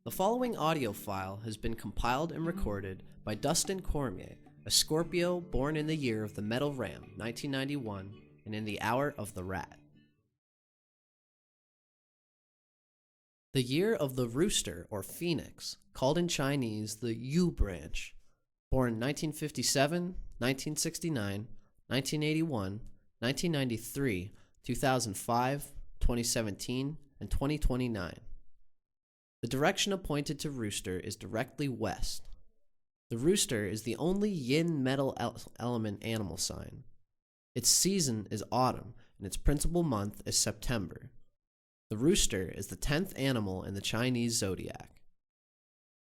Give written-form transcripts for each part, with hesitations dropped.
The following audio file has been compiled and recorded by Dustin Cormier, a Scorpio born in the year of the Metal Ram, 1991, and in the hour of the Rat. The year of the Rooster, or Phoenix, called in Chinese the Yu branch, born 1957, 1969, 1981, 1993, 2005, 2017, and 2029. The direction appointed to Rooster is directly west. The Rooster is the only yin metal element animal sign. Its season is autumn, and its principal month is September. The Rooster is the 10th animal in the Chinese Zodiac.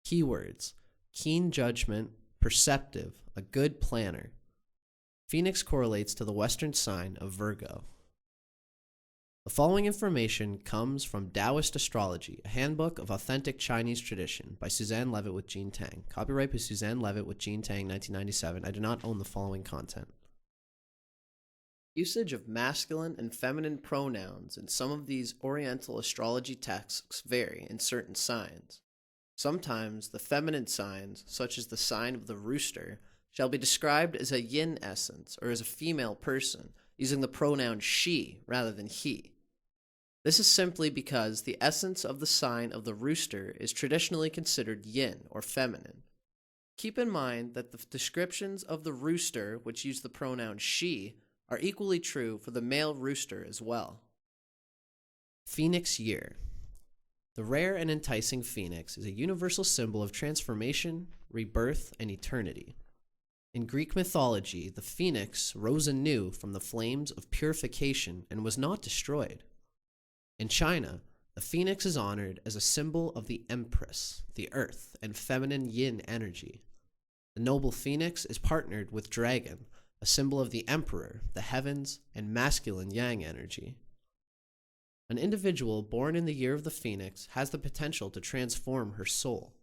Keywords: keen judgment, perceptive, a good planner. Phoenix correlates to the Western sign of Virgo. The following information comes from Taoist Astrology, a handbook of authentic Chinese tradition by Suzanne Levitt with Jean Tang. Copyright by Suzanne Levitt with Jean Tang, 1997. I do not own the following content. Usage of masculine and feminine pronouns in some of these Oriental astrology texts vary in certain signs. Sometimes the feminine signs, such as the sign of the Rooster, shall be described as a yin essence or as a female person, using the pronoun she rather than he. This is simply because the essence of the sign of the Rooster is traditionally considered yin or feminine. Keep in mind that the descriptions of the Rooster, which use the pronoun she, are equally true for the male rooster as well. Phoenix year. The rare and enticing phoenix is a universal symbol of transformation, rebirth, and eternity. In Greek mythology, the phoenix rose anew from the flames of purification and was not destroyed. In China, the phoenix is honored as a symbol of the empress, the earth, and feminine yin energy. The noble phoenix is partnered with dragon, a symbol of the emperor, the heavens, and masculine yang energy. An individual born in the year of the phoenix has the potential to transform her soul.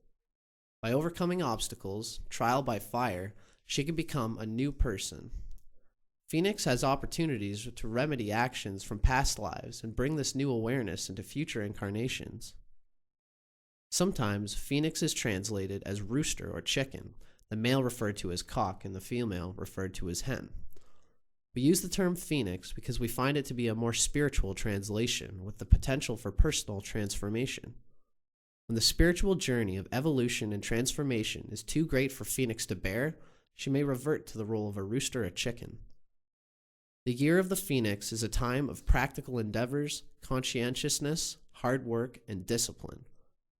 By overcoming obstacles, trial by fire, she can become a new person. Phoenix has opportunities to remedy actions from past lives and bring this new awareness into future incarnations. Sometimes, Phoenix is translated as rooster or chicken, the male referred to as cock and the female referred to as hen. We use the term Phoenix because we find it to be a more spiritual translation with the potential for personal transformation. When the spiritual journey of evolution and transformation is too great for Phoenix to bear, she may revert to the role of a rooster or chicken. The year of the Phoenix is a time of practical endeavors, conscientiousness, hard work, and discipline.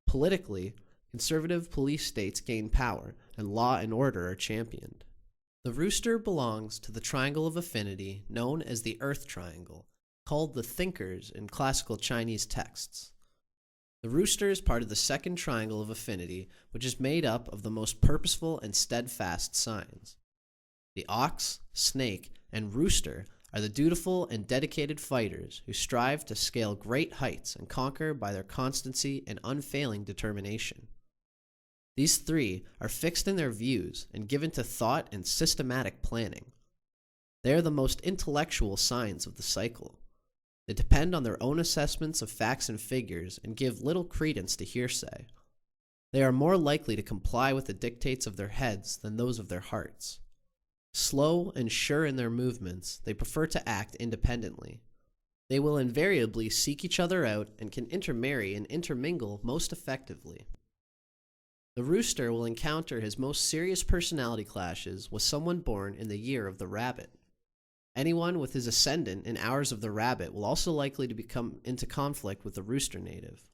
Politically, conservative police states gain power, and law and order are championed. The rooster belongs to the triangle of affinity known as the Earth Triangle, called the Thinkers in classical Chinese texts. The rooster is part of the second triangle of affinity, which is made up of the most purposeful and steadfast signs. The ox, snake, and rooster are the dutiful and dedicated fighters who strive to scale great heights and conquer by their constancy and unfailing determination. These three are fixed in their views and given to thought and systematic planning. They are the most intellectual signs of the cycle. They depend on their own assessments of facts and figures and give little credence to hearsay. They are more likely to comply with the dictates of their heads than those of their hearts. Slow and sure in their movements, they prefer to act independently. They will invariably seek each other out and can intermarry and intermingle most effectively. The rooster will encounter his most serious personality clashes with someone born in the year of the rabbit. Anyone with his ascendant in hours of the rabbit will also likely to become into conflict with the rooster native.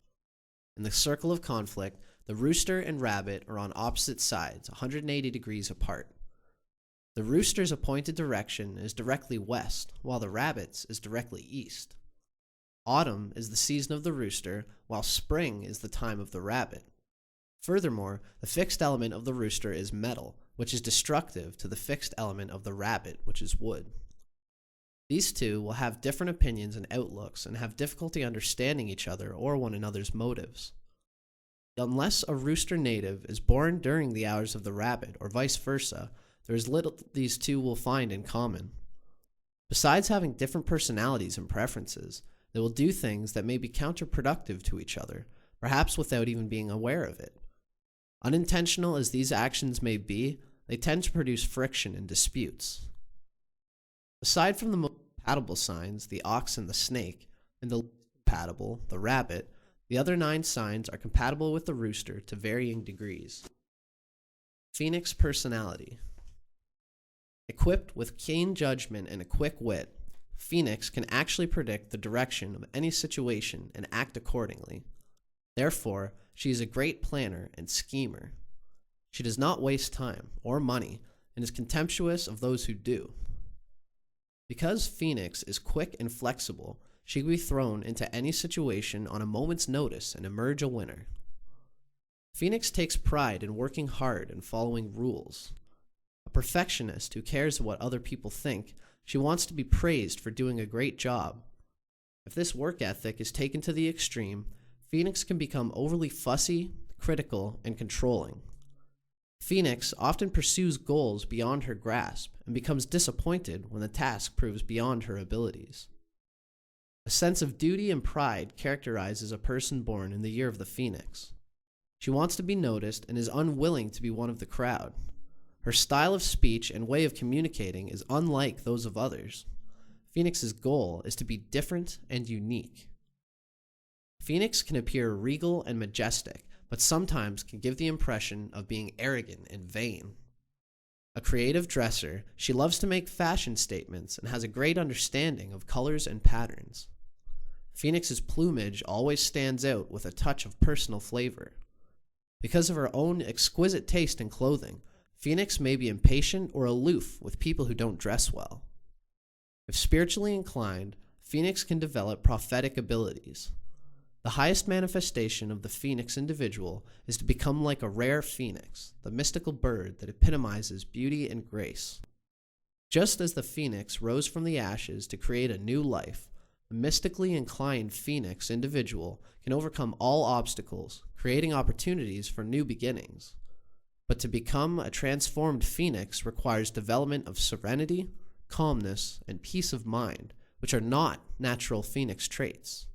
In the circle of conflict, the rooster and rabbit are on opposite sides, 180 degrees apart. The rooster's appointed direction is directly west, while the rabbit's is directly east. Autumn is the season of the rooster, while spring is the time of the rabbit. Furthermore, the fixed element of the rooster is metal, which is destructive to the fixed element of the rabbit, which is wood. These two will have different opinions and outlooks and have difficulty understanding each other or one another's motives. Unless a rooster native is born during the hours of the rabbit, or vice versa, there is little these two will find in common. Besides having different personalities and preferences, they will do things that may be counterproductive to each other, perhaps without even being aware of it. Unintentional as these actions may be, they tend to produce friction and disputes. Aside from the most compatible signs, the ox and the snake, and the least compatible, the rabbit, the other 9 signs are compatible with the rooster to varying degrees. Phoenix personality. Equipped with keen judgment and a quick wit, Phoenix can actually predict the direction of any situation and act accordingly. Therefore, she is a great planner and schemer. She does not waste time or money and is contemptuous of those who do. Because Phoenix is quick and flexible, she can be thrown into any situation on a moment's notice and emerge a winner. Phoenix takes pride in working hard and following rules. A perfectionist who cares what other people think, she wants to be praised for doing a great job. If this work ethic is taken to the extreme, Phoenix can become overly fussy, critical, and controlling. Phoenix often pursues goals beyond her grasp and becomes disappointed when the task proves beyond her abilities. A sense of duty and pride characterizes a person born in the year of the Phoenix. She wants to be noticed and is unwilling to be one of the crowd. Her style of speech and way of communicating is unlike those of others. Phoenix's goal is to be different and unique. Phoenix can appear regal and majestic, but sometimes can give the impression of being arrogant and vain. A creative dresser, she loves to make fashion statements and has a great understanding of colors and patterns. Phoenix's plumage always stands out with a touch of personal flavor. Because of her own exquisite taste in clothing, Phoenix may be impatient or aloof with people who don't dress well. If spiritually inclined, Phoenix can develop prophetic abilities. The highest manifestation of the Phoenix individual is to become like a rare phoenix, the mystical bird that epitomizes beauty and grace. Just as the phoenix rose from the ashes to create a new life, the mystically inclined Phoenix individual can overcome all obstacles, creating opportunities for new beginnings. But to become a transformed Phoenix requires development of serenity, calmness, and peace of mind, which are not natural Phoenix traits.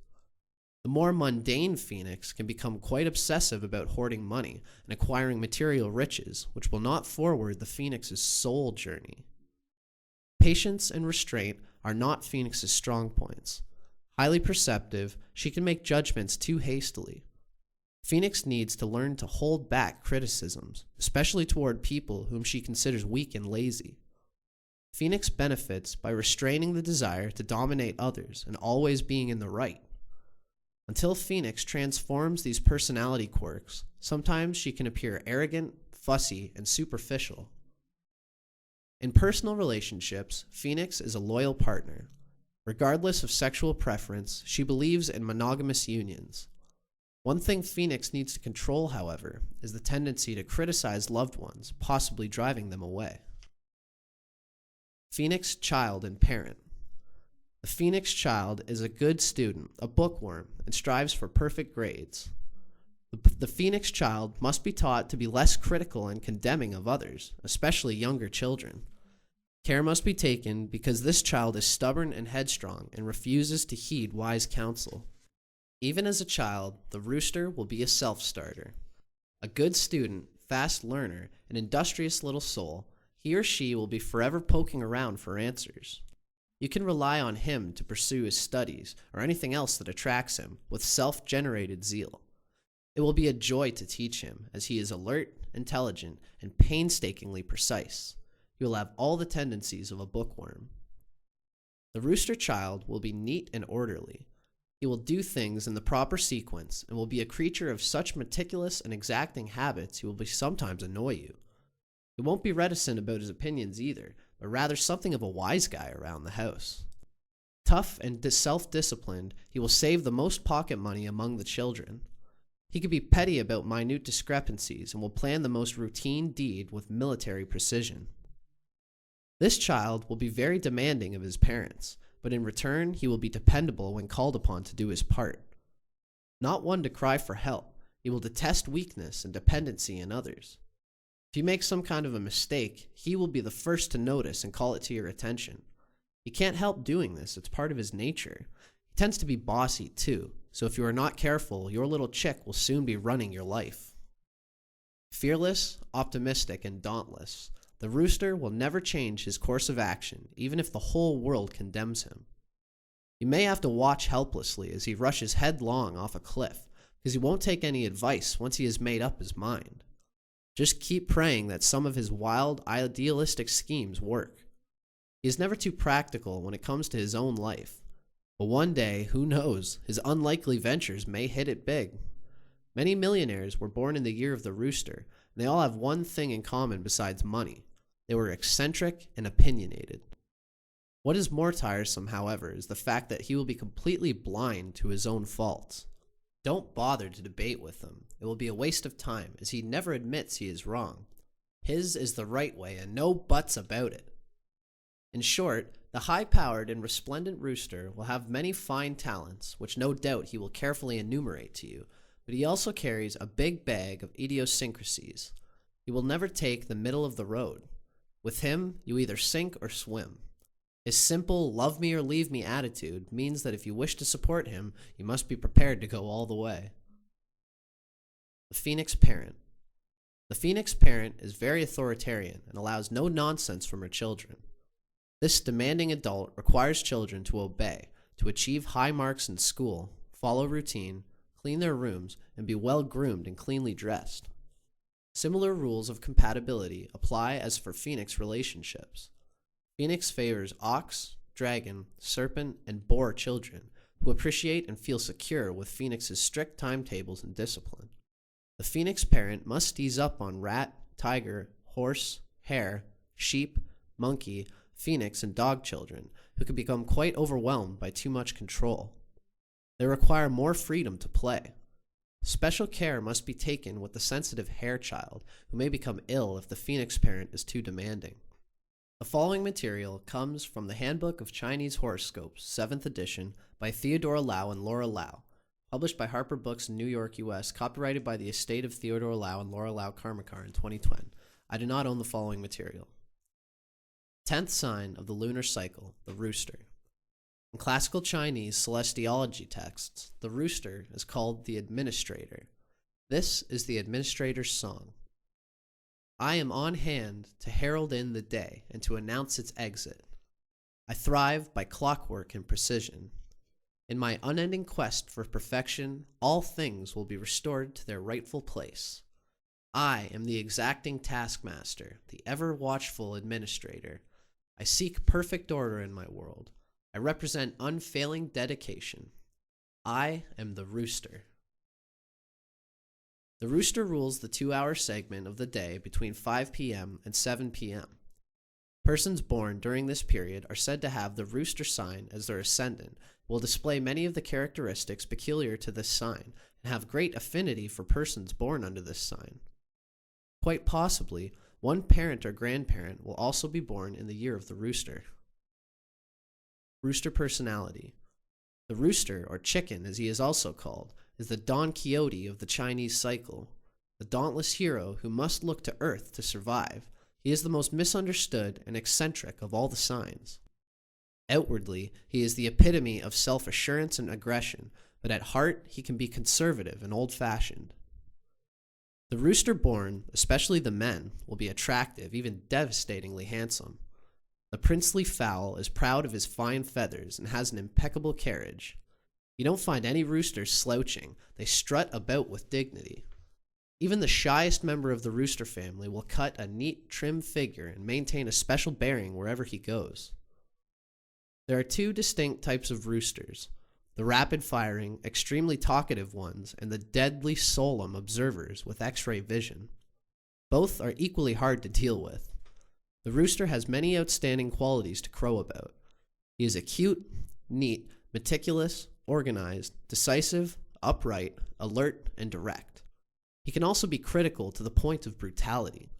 The more mundane Phoenix can become quite obsessive about hoarding money and acquiring material riches, which will not forward the Phoenix's soul journey. Patience and restraint are not Phoenix's strong points. Highly perceptive, she can make judgments too hastily. Phoenix needs to learn to hold back criticisms, especially toward people whom she considers weak and lazy. Phoenix benefits by restraining the desire to dominate others and always being in the right. Until Phoenix transforms these personality quirks, sometimes she can appear arrogant, fussy, and superficial. In personal relationships, Phoenix is a loyal partner. Regardless of sexual preference, she believes in monogamous unions. One thing Phoenix needs to control, however, is the tendency to criticize loved ones, possibly driving them away. Phoenix child and parent. The Phoenix child is a good student, a bookworm, and strives for perfect grades. The Phoenix child must be taught to be less critical and condemning of others, especially younger children. Care must be taken because this child is stubborn and headstrong and refuses to heed wise counsel. Even as a child, the rooster will be a self-starter. A good student, fast learner, an industrious little soul, he or she will be forever poking around for answers. You can rely on him to pursue his studies or anything else that attracts him with self-generated zeal. It will be a joy to teach him, as he is alert, intelligent, and painstakingly precise. He will have all the tendencies of a bookworm. The rooster child will be neat and orderly. He will do things in the proper sequence and will be a creature of such meticulous and exacting habits he will sometimes annoy you. He won't be reticent about his opinions either, but rather something of a wise guy around the house. Tough and self-disciplined, he will save the most pocket money among the children. He can be petty about minute discrepancies and will plan the most routine deed with military precision. This child will be very demanding of his parents, but in return he will be dependable when called upon to do his part. Not one to cry for help, he will detest weakness and dependency in others. If you make some kind of a mistake, he will be the first to notice and call it to your attention. He can't help doing this, it's part of his nature. He tends to be bossy too, so if you are not careful, your little chick will soon be running your life. Fearless, optimistic, and dauntless, the rooster will never change his course of action, even if the whole world condemns him. You may have to watch helplessly as he rushes headlong off a cliff, because he won't take any advice once he has made up his mind. Just keep praying that some of his wild, idealistic schemes work. He is never too practical when it comes to his own life. But one day, who knows, his unlikely ventures may hit it big. Many millionaires were born in the year of the rooster, and they all have one thing in common besides money. They were eccentric and opinionated. What is more tiresome, however, is the fact that he will be completely blind to his own faults. Don't bother to debate with him. It will be a waste of time, as he never admits he is wrong. His is the right way, and no buts about it. In short, the high-powered and resplendent rooster will have many fine talents, which no doubt he will carefully enumerate to you, but he also carries a big bag of idiosyncrasies. He will never take the middle of the road. With him, you either sink or swim. His simple love me or leave me attitude means that if you wish to support him, you must be prepared to go all the way. The Phoenix Parent. The Phoenix Parent is very authoritarian and allows no nonsense from her children. This demanding adult requires children to obey, to achieve high marks in school, follow routine, clean their rooms, and be well groomed and cleanly dressed. Similar rules of compatibility apply as for Phoenix relationships. Phoenix favors ox, dragon, serpent, and boar children who appreciate and feel secure with Phoenix's strict timetables and discipline. The Phoenix Parent must ease up on rat, tiger, horse, hare, sheep, monkey, phoenix, and dog children who can become quite overwhelmed by too much control. They require more freedom to play. Special care must be taken with the sensitive hare child who may become ill if the Phoenix Parent is too demanding. The following material comes from the Handbook of Chinese Horoscopes, 7th edition, by Theodore Lau and Laura Lau, published by Harper Books in New York, U.S., copyrighted by the estate of Theodore Lau and Laura Lau Karmakar in 2020. I do not own the following material. 10th sign of the lunar cycle, the rooster. In classical Chinese celestiology texts, the rooster is called the administrator. This is the administrator's song. I am on hand to herald in the day and to announce its exit. I thrive by clockwork and precision. In my unending quest for perfection, all things will be restored to their rightful place. I am the exacting taskmaster, the ever-watchful administrator. I seek perfect order in my world. I represent unfailing dedication. I am the rooster. The rooster rules the 2-hour segment of the day between 5 p.m. and 7 p.m. Persons born during this period are said to have the rooster sign as their ascendant, will display many of the characteristics peculiar to this sign, and have great affinity for persons born under this sign. Quite possibly, one parent or grandparent will also be born in the year of the rooster. Rooster Personality. The rooster, or chicken as he is also called, is the Don Quixote of the Chinese cycle, the dauntless hero who must look to earth to survive. He is the most misunderstood and eccentric of all the signs. Outwardly, he is the epitome of self-assurance and aggression, but at heart he can be conservative and old-fashioned. The rooster born, especially the men, will be attractive, even devastatingly handsome. The princely fowl is proud of his fine feathers and has an impeccable carriage. You don't find any roosters slouching. They strut about with dignity. Even the shyest member of the rooster family will cut a neat, trim figure and maintain a special bearing wherever he goes. There are two distinct types of roosters, the rapid-firing, extremely talkative ones and the deadly solemn observers with X-ray vision. Both are equally hard to deal with. The rooster has many outstanding qualities to crow about. He is acute, neat, meticulous, organized, decisive, upright, alert, and direct. He can also be critical to the point of brutality.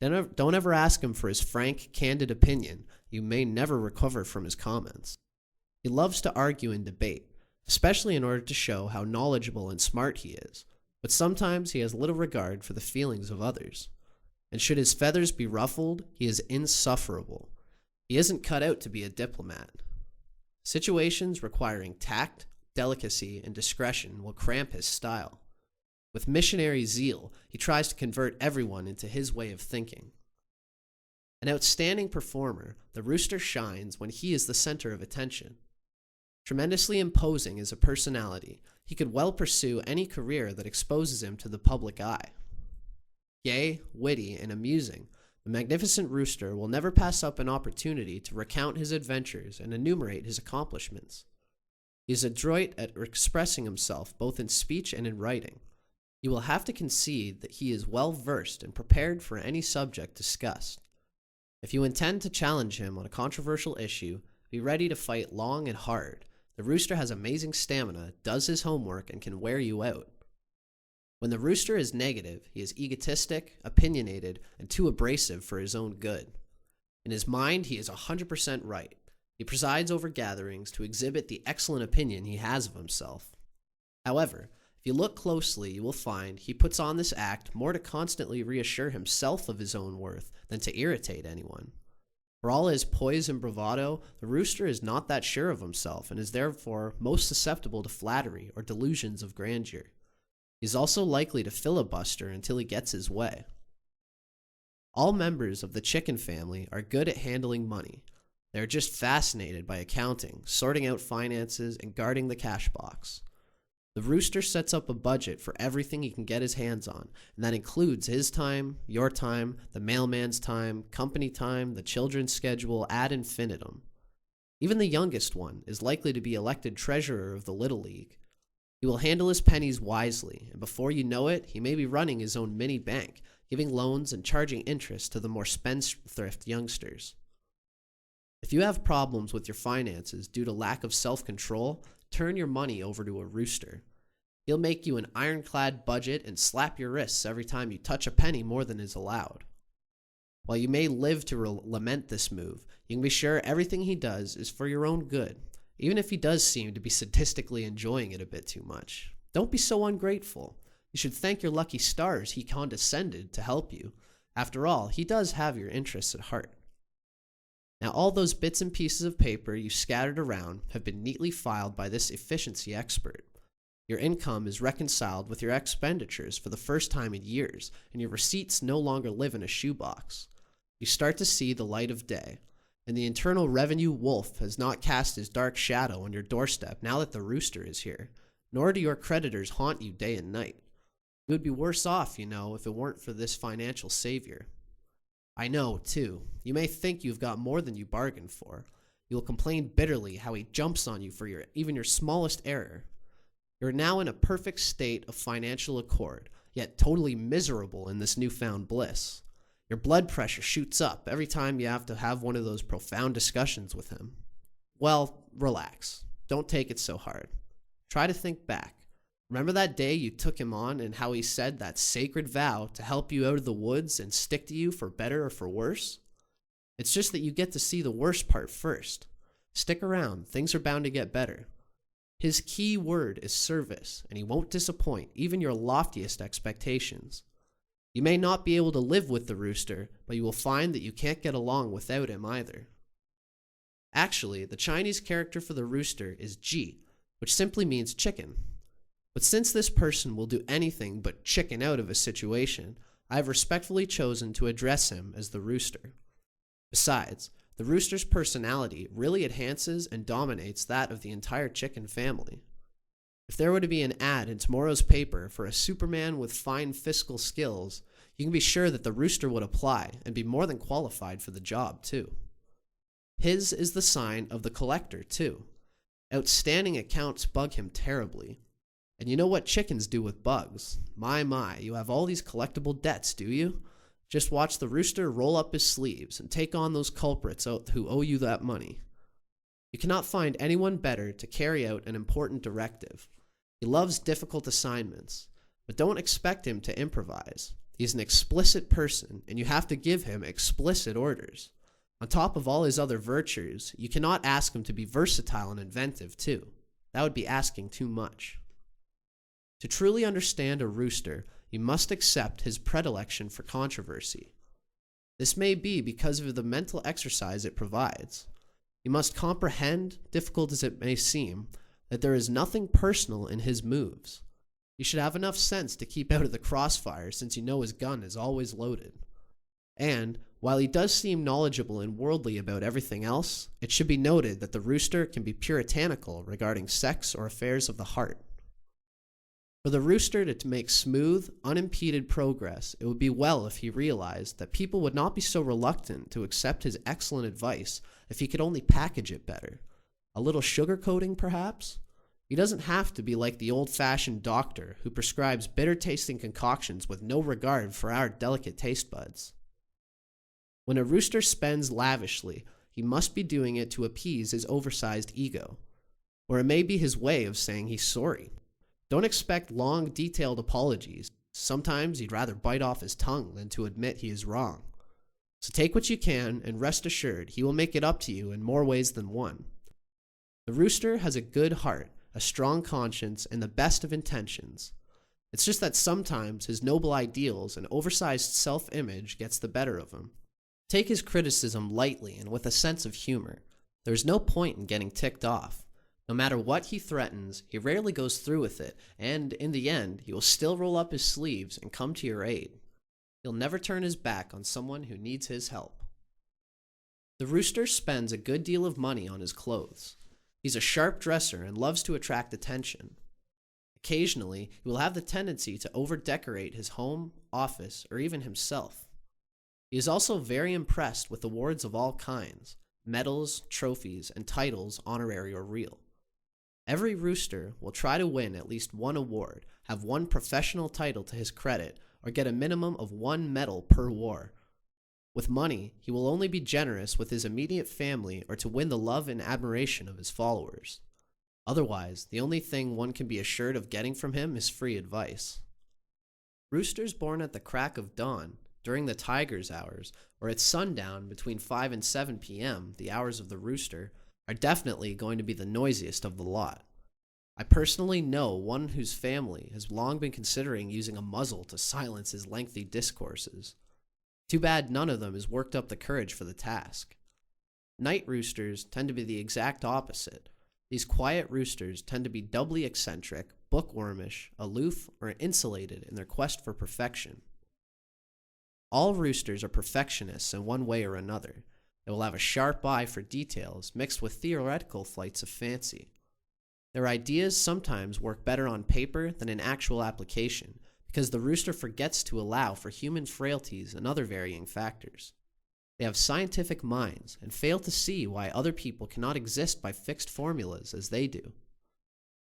Don't ever ask him for his frank, candid opinion. You may never recover from his comments. He loves to argue and debate, especially in order to show how knowledgeable and smart he is, but sometimes he has little regard for the feelings of others. And should his feathers be ruffled, he is insufferable. He isn't cut out to be a diplomat. Situations requiring tact, delicacy, and discretion will cramp his style. With missionary zeal, he tries to convert everyone into his way of thinking. An outstanding performer, the rooster shines when he is the center of attention. Tremendously imposing as a personality, he could well pursue any career that exposes him to the public eye. Gay, witty, and amusing, the magnificent rooster will never pass up an opportunity to recount his adventures and enumerate his accomplishments. He is adroit at expressing himself both in speech and in writing. You will have to concede that he is well versed and prepared for any subject discussed. If you intend to challenge him on a controversial issue, be ready to fight long and hard. The rooster has amazing stamina, does his homework, and can wear you out. When the rooster is negative, he is egotistic, opinionated, and too abrasive for his own good. In his mind, he is 100% right. He presides over gatherings to exhibit the excellent opinion he has of himself. However, if you look closely, you will find he puts on this act more to constantly reassure himself of his own worth than to irritate anyone. For all his poise and bravado, the rooster is not that sure of himself and is therefore most susceptible to flattery or delusions of grandeur. He is also likely to filibuster until he gets his way. All members of the chicken family are good at handling money. They are just fascinated by accounting, sorting out finances, and guarding the cash box. The rooster sets up a budget for everything he can get his hands on, and that includes his time, your time, the mailman's time, company time, the children's schedule, ad infinitum. Even the youngest one is likely to be elected treasurer of the Little League. He will handle his pennies wisely, and before you know it, he may be running his own mini bank, giving loans and charging interest to the more spendthrift youngsters. If you have problems with your finances due to lack of self-control, turn your money over to a rooster. He'll make you an ironclad budget and slap your wrists every time you touch a penny more than is allowed. While you may live to lament this move, you can be sure everything he does is for your own good, even if he does seem to be sadistically enjoying it a bit too much. Don't be so ungrateful. You should thank your lucky stars he condescended to help you. After all, he does have your interests at heart. Now all those bits and pieces of paper you scattered around have been neatly filed by this efficiency expert. Your income is reconciled with your expenditures for the first time in years, and your receipts no longer live in a shoebox. You start to see the light of day, and the Internal Revenue wolf has not cast his dark shadow on your doorstep now that the rooster is here, nor do your creditors haunt you day and night. You would be worse off, you know, if it weren't for this financial savior. I know, too. You may think you've got more than you bargained for. You will complain bitterly how he jumps on you for even your smallest error. You are now in a perfect state of financial accord, yet totally miserable in this newfound bliss. Your blood pressure shoots up every time you have to have one of those profound discussions with him. Well, relax. Don't take it so hard. Try to think back. Remember that day you took him on and how he said that sacred vow to help you out of the woods and stick to you for better or for worse? It's just that you get to see the worst part first. Stick around. Things are bound to get better. His key word is service, and he won't disappoint even your loftiest expectations. You may not be able to live with the rooster, but you will find that you can't get along without him either. Actually, the Chinese character for the rooster is Ji, which simply means chicken. But since this person will do anything but chicken out of a situation, I have respectfully chosen to address him as the rooster. Besides, the rooster's personality really enhances and dominates that of the entire chicken family. If there were to be an ad in tomorrow's paper for a Superman with fine fiscal skills, you can be sure that the rooster would apply and be more than qualified for the job, too. His is the sign of the collector, too. Outstanding accounts bug him terribly. And you know what chickens do with bugs. My, you have all these collectible debts, do you? Just watch the rooster roll up his sleeves and take on those culprits who owe you that money. You cannot find anyone better to carry out an important directive. He loves difficult assignments, but don't expect him to improvise. He's an explicit person, and you have to give him explicit orders. On top of all his other virtues, you cannot ask him to be versatile and inventive, too. That would be asking too much. To truly understand a rooster, you must accept his predilection for controversy. This may be because of the mental exercise it provides. He must comprehend, difficult as it may seem, that there is nothing personal in his moves. He should have enough sense to keep out of the crossfire since you know his gun is always loaded. And, while he does seem knowledgeable and worldly about everything else, it should be noted that the rooster can be puritanical regarding sex or affairs of the heart. For the rooster to make smooth, unimpeded progress, it would be well if he realized that people would not be so reluctant to accept his excellent advice if he could only package it better. A little sugarcoating, perhaps? He doesn't have to be like the old-fashioned doctor who prescribes bitter-tasting concoctions with no regard for our delicate taste buds. When a rooster spends lavishly, he must be doing it to appease his oversized ego, or it may be his way of saying he's sorry. Don't expect long, detailed apologies. Sometimes he'd rather bite off his tongue than to admit he is wrong. So take what you can, and rest assured he will make it up to you in more ways than one. The rooster has a good heart, a strong conscience, and the best of intentions. It's just that sometimes his noble ideals and oversized self-image gets the better of him. Take his criticism lightly and with a sense of humor. There's no point in getting ticked off. No matter what he threatens, he rarely goes through with it, and in the end, he will still roll up his sleeves and come to your aid. He'll never turn his back on someone who needs his help. The rooster spends a good deal of money on his clothes. He's a sharp dresser and loves to attract attention. Occasionally, he will have the tendency to over-decorate his home, office, or even himself. He is also very impressed with awards of all kinds, medals, trophies, and titles, honorary or real. Every rooster will try to win at least one award, have one professional title to his credit, or get a minimum of one medal per war. With money, he will only be generous with his immediate family or to win the love and admiration of his followers. Otherwise, the only thing one can be assured of getting from him is free advice. Roosters born at the crack of dawn, during the tiger's hours, or at sundown between 5 and 7 p.m., the hours of the rooster, are definitely going to be the noisiest of the lot. I personally know one whose family has long been considering using a muzzle to silence his lengthy discourses. Too bad none of them has worked up the courage for the task. Night roosters tend to be the exact opposite. These quiet roosters tend to be doubly eccentric, bookwormish, aloof, or insulated in their quest for perfection. All roosters are perfectionists in one way or another. They will have a sharp eye for details mixed with theoretical flights of fancy. Their ideas sometimes work better on paper than in actual application because the rooster forgets to allow for human frailties and other varying factors. They have scientific minds and fail to see why other people cannot exist by fixed formulas as they do.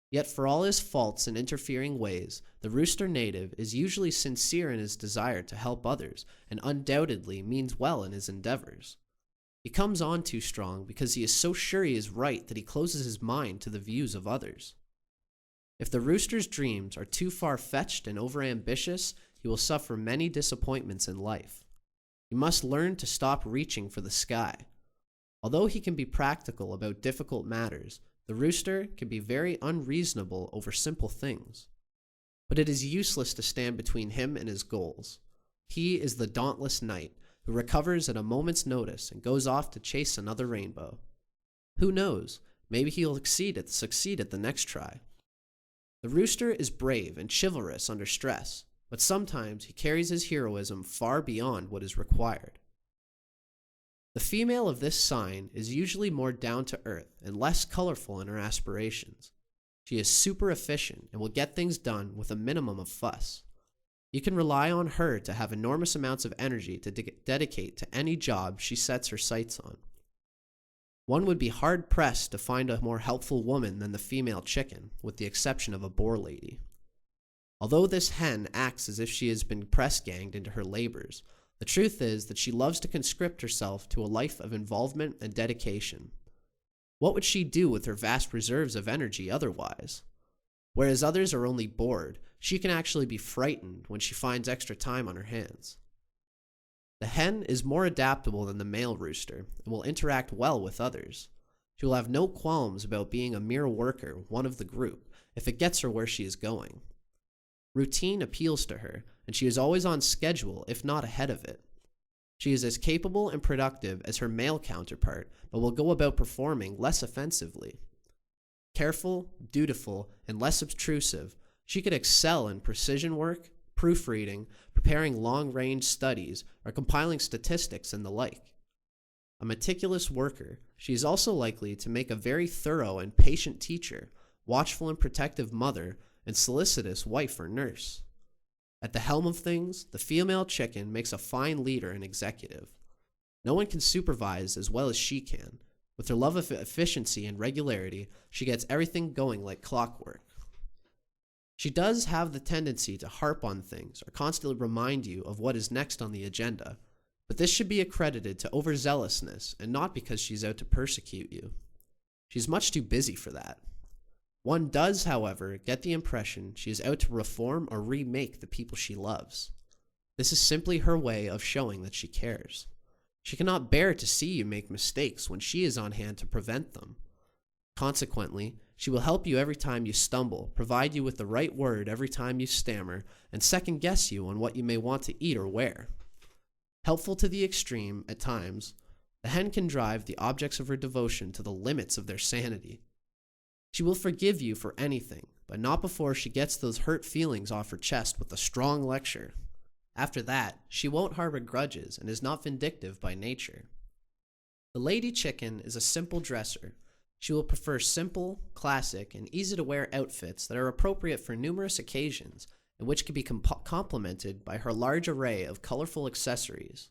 Yet for all his faults and interfering ways, the rooster native is usually sincere in his desire to help others and undoubtedly means well in his endeavors. He comes on too strong because he is so sure he is right that he closes his mind to the views of others. If the rooster's dreams are too far-fetched and overambitious, he will suffer many disappointments in life. He must learn to stop reaching for the sky. Although he can be practical about difficult matters, the rooster can be very unreasonable over simple things. But it is useless to stand between him and his goals. He is the dauntless knight who recovers at a moment's notice and goes off to chase another rainbow. Who knows? Maybe he'll succeed at the next try. The rooster is brave and chivalrous under stress, but sometimes he carries his heroism far beyond what is required. The female of this sign is usually more down to earth and less colorful in her aspirations. She is super efficient and will get things done with a minimum of fuss. You can rely on her to have enormous amounts of energy to dedicate to any job she sets her sights on. One would be hard-pressed to find a more helpful woman than the female chicken, with the exception of a boar lady. Although this hen acts as if she has been press-ganged into her labors, the truth is that she loves to conscript herself to a life of involvement and dedication. What would she do with her vast reserves of energy otherwise? Whereas others are only bored, she can actually be frightened when she finds extra time on her hands. The hen is more adaptable than the male rooster and will interact well with others. She will have no qualms about being a mere worker, one of the group, if it gets her where she is going. Routine appeals to her, and she is always on schedule, if not ahead of it. She is as capable and productive as her male counterpart, but will go about performing less offensively. Careful, dutiful, and less obtrusive, she could excel in precision work, proofreading, preparing long-range studies, or compiling statistics and the like. A meticulous worker, she is also likely to make a very thorough and patient teacher, watchful and protective mother, and solicitous wife or nurse. At the helm of things, the female chicken makes a fine leader and executive. No one can supervise as well as she can. With her love of efficiency and regularity, she gets everything going like clockwork. She does have the tendency to harp on things or constantly remind you of what is next on the agenda, but this should be accredited to overzealousness and not because she's out to persecute you. She's much too busy for that. One does, however, get the impression she is out to reform or remake the people she loves. This is simply her way of showing that she cares. She cannot bear to see you make mistakes when she is on hand to prevent them. Consequently, she will help you every time you stumble, provide you with the right word every time you stammer, and second-guess you on what you may want to eat or wear. Helpful to the extreme, at times, the hen can drive the objects of her devotion to the limits of their sanity. She will forgive you for anything, but not before she gets those hurt feelings off her chest with a strong lecture. After that, she won't harbor grudges and is not vindictive by nature. The lady chicken is a simple dresser. She will prefer simple, classic, and easy-to-wear outfits that are appropriate for numerous occasions and which can be complemented by her large array of colorful accessories.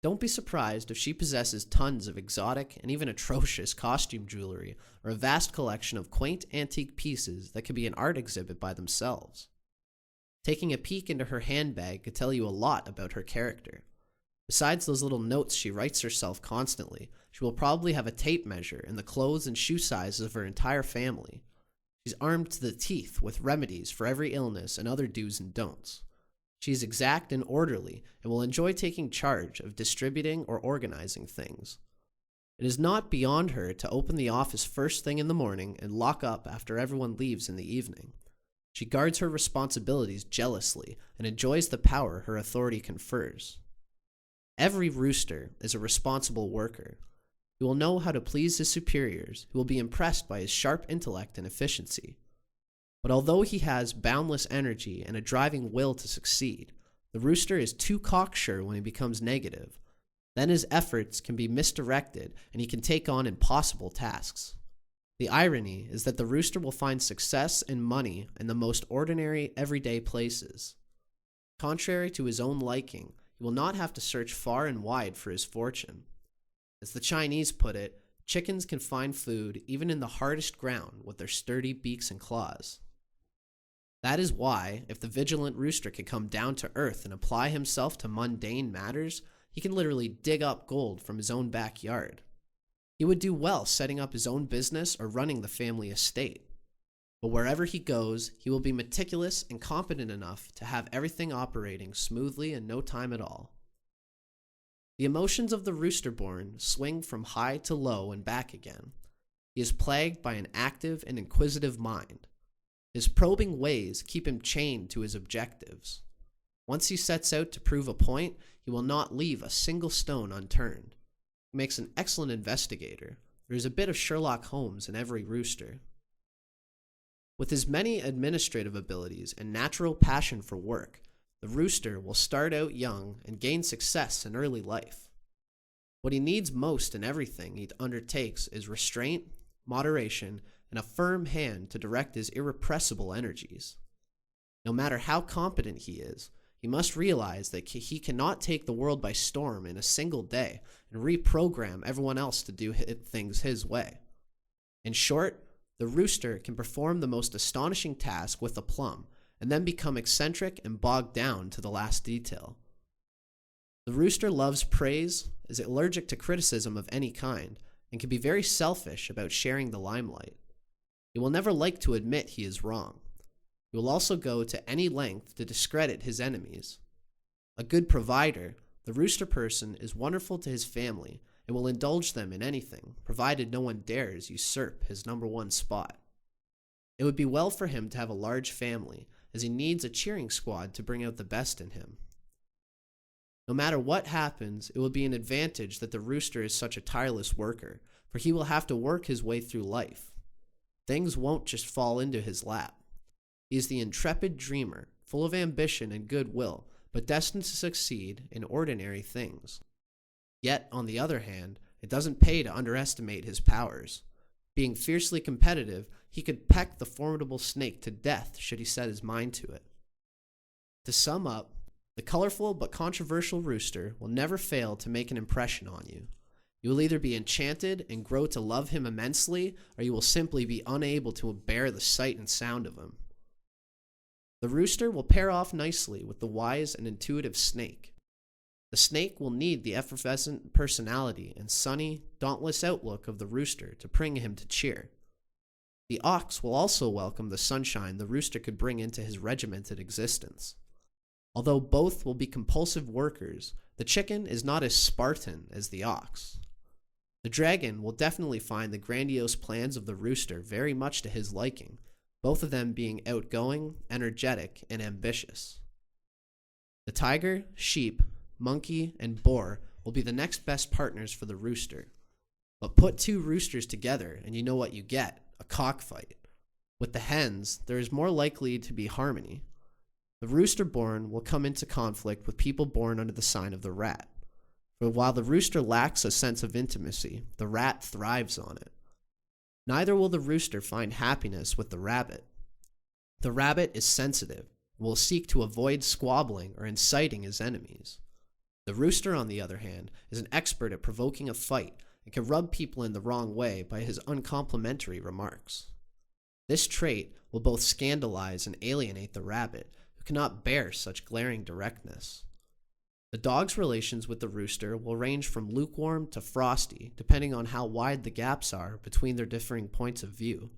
Don't be surprised if she possesses tons of exotic and even atrocious costume jewelry or a vast collection of quaint antique pieces that could be an art exhibit by themselves. Taking a peek into her handbag could tell you a lot about her character. Besides those little notes she writes herself constantly, she will probably have a tape measure and the clothes and shoe sizes of her entire family. She's armed to the teeth with remedies for every illness and other do's and don'ts. She is exact and orderly and will enjoy taking charge of distributing or organizing things. It is not beyond her to open the office first thing in the morning and lock up after everyone leaves in the evening. She guards her responsibilities jealously and enjoys the power her authority confers. Every rooster is a responsible worker. He will know how to please his superiors, who will be impressed by his sharp intellect and efficiency. But although he has boundless energy and a driving will to succeed, the rooster is too cocksure when he becomes negative. Then his efforts can be misdirected and he can take on impossible tasks. The irony is that the rooster will find success and money in the most ordinary, everyday places. Contrary to his own liking, he will not have to search far and wide for his fortune. As the Chinese put it, chickens can find food even in the hardest ground with their sturdy beaks and claws. That is why, if the vigilant rooster can come down to earth and apply himself to mundane matters, he can literally dig up gold from his own backyard. He would do well setting up his own business or running the family estate. But wherever he goes, he will be meticulous and competent enough to have everything operating smoothly in no time at all. The emotions of the rooster-born swing from high to low and back again. He is plagued by an active and inquisitive mind. His probing ways keep him chained to his objectives. Once he sets out to prove a point, he will not leave a single stone unturned. He makes an excellent investigator. There is a bit of Sherlock Holmes in every rooster. With his many administrative abilities and natural passion for work, the rooster will start out young and gain success in early life. What he needs most in everything he undertakes is restraint, moderation, and a firm hand to direct his irrepressible energies. No matter how competent he is, he must realize that he cannot take the world by storm in a single day and reprogram everyone else to do things his way. In short, the rooster can perform the most astonishing task with aplomb and then become eccentric and bogged down to the last detail. The rooster loves praise, is allergic to criticism of any kind, and can be very selfish about sharing the limelight. He will never like to admit he is wrong. He will also go to any length to discredit his enemies. A good provider, the rooster person is wonderful to his family and will indulge them in anything, provided no one dares usurp his number one spot. It would be well for him to have a large family, as he needs a cheering squad to bring out the best in him. No matter what happens, it will be an advantage that the rooster is such a tireless worker, for he will have to work his way through life. Things won't just fall into his lap. He is the intrepid dreamer, full of ambition and goodwill, but destined to succeed in ordinary things. Yet, on the other hand, it doesn't pay to underestimate his powers. Being fiercely competitive, he could peck the formidable snake to death should he set his mind to it. To sum up, the colorful but controversial rooster will never fail to make an impression on you. You will either be enchanted and grow to love him immensely, or you will simply be unable to bear the sight and sound of him. The rooster will pair off nicely with the wise and intuitive snake. The snake will need the effervescent personality and sunny, dauntless outlook of the rooster to bring him to cheer. The ox will also welcome the sunshine the rooster could bring into his regimented existence. Although both will be compulsive workers, the chicken is not as Spartan as the ox. The dragon will definitely find the grandiose plans of the rooster very much to his liking, both of them being outgoing, energetic, and ambitious. The tiger, sheep, monkey, and boar will be the next best partners for the rooster. But put two roosters together and you know what you get, a cockfight. With the hens, there is more likely to be harmony. The rooster born will come into conflict with people born under the sign of the rat. For while the rooster lacks a sense of intimacy, the rat thrives on it. Neither will the rooster find happiness with the rabbit. The rabbit is sensitive and will seek to avoid squabbling or inciting his enemies. The rooster, on the other hand, is an expert at provoking a fight and can rub people in the wrong way by his uncomplimentary remarks. This trait will both scandalize and alienate the rabbit, who cannot bear such glaring directness. The dog's relations with the rooster will range from lukewarm to frosty, depending on how wide the gaps are between their differing points of view.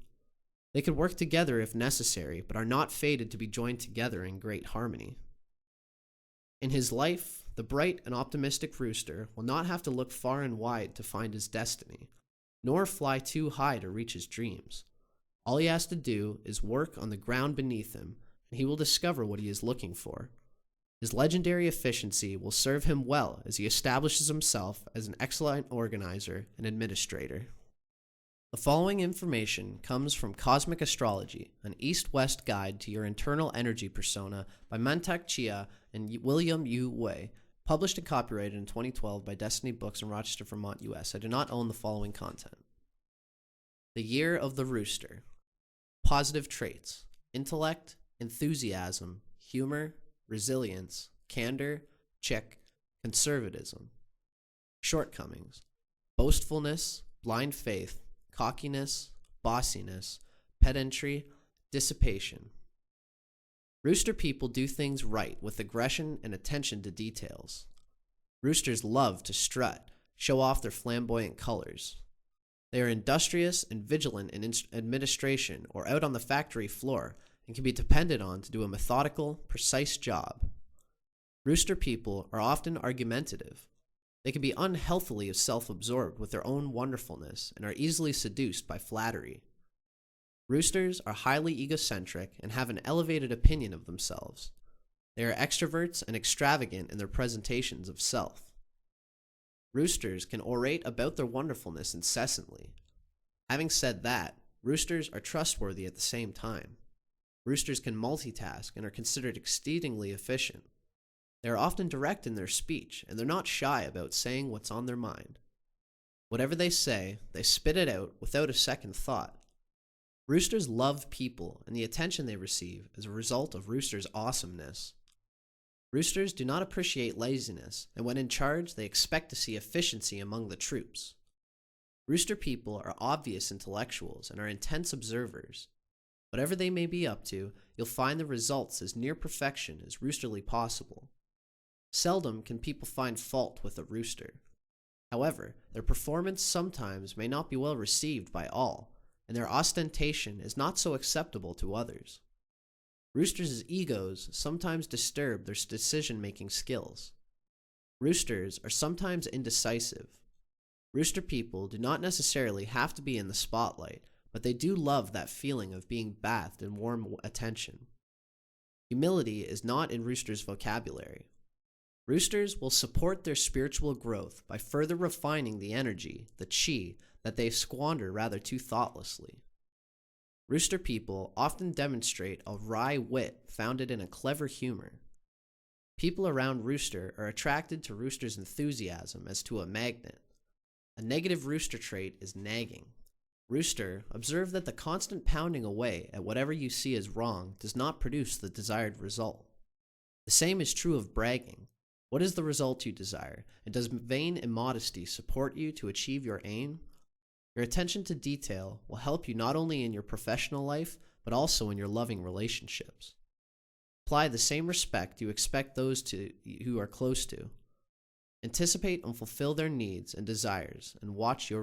They could work together if necessary, but are not fated to be joined together in great harmony. In his life, the bright and optimistic rooster will not have to look far and wide to find his destiny, nor fly too high to reach his dreams. All he has to do is work on the ground beneath him, and he will discover what he is looking for. His legendary efficiency will serve him well as he establishes himself as an excellent organizer and administrator. The following information comes from Cosmic Astrology, an east-west guide to your internal energy persona by Mantak Chia and William U. Wei, published and copyrighted in 2012 by Destiny Books in Rochester, Vermont, U.S. I do not own the following content. The Year of the Rooster. Positive traits: intellect, enthusiasm, humor, resilience, candor, conservatism. Shortcomings: boastfulness, blind faith, cockiness, bossiness, pedantry, dissipation. Rooster people do things right with aggression and attention to details. Roosters love to strut, show off their flamboyant colors. They are industrious and vigilant in administration or out on the factory floor and can be depended on to do a methodical, precise job. Rooster people are often argumentative. They can be unhealthily self-absorbed with their own wonderfulness and are easily seduced by flattery. Roosters are highly egocentric and have an elevated opinion of themselves. They are extroverts and extravagant in their presentations of self. Roosters can orate about their wonderfulness incessantly. Having said that, roosters are trustworthy at the same time. Roosters can multitask and are considered exceedingly efficient. They are often direct in their speech, and they're not shy about saying what's on their mind. Whatever they say, they spit it out without a second thought. Roosters love people and the attention they receive as a result of roosters' awesomeness. Roosters do not appreciate laziness, and when in charge, they expect to see efficiency among the troops. Rooster people are obvious intellectuals and are intense observers. Whatever they may be up to, you'll find the results as near perfection as roosterly possible. Seldom can people find fault with a rooster. However, their performance sometimes may not be well received by all, and their ostentation is not so acceptable to others. Roosters' egos sometimes disturb their decision-making skills. Roosters are sometimes indecisive. Rooster people do not necessarily have to be in the spotlight, but they do love that feeling of being bathed in warm attention. Humility is not in roosters' vocabulary. Roosters will support their spiritual growth by further refining the energy, the chi, that they squander rather too thoughtlessly. Rooster people often demonstrate a wry wit founded in a clever humor. People around Rooster are attracted to Rooster's enthusiasm as to a magnet. A negative Rooster trait is nagging. Rooster, observe that the constant pounding away at whatever you see as wrong does not produce the desired result. The same is true of bragging. What is the result you desire, and does vain immodesty support you to achieve your aim? Your attention to detail will help you not only in your professional life, but also in your loving relationships. Apply the same respect you expect those to who are close to. Anticipate and fulfill their needs and desires, and watch your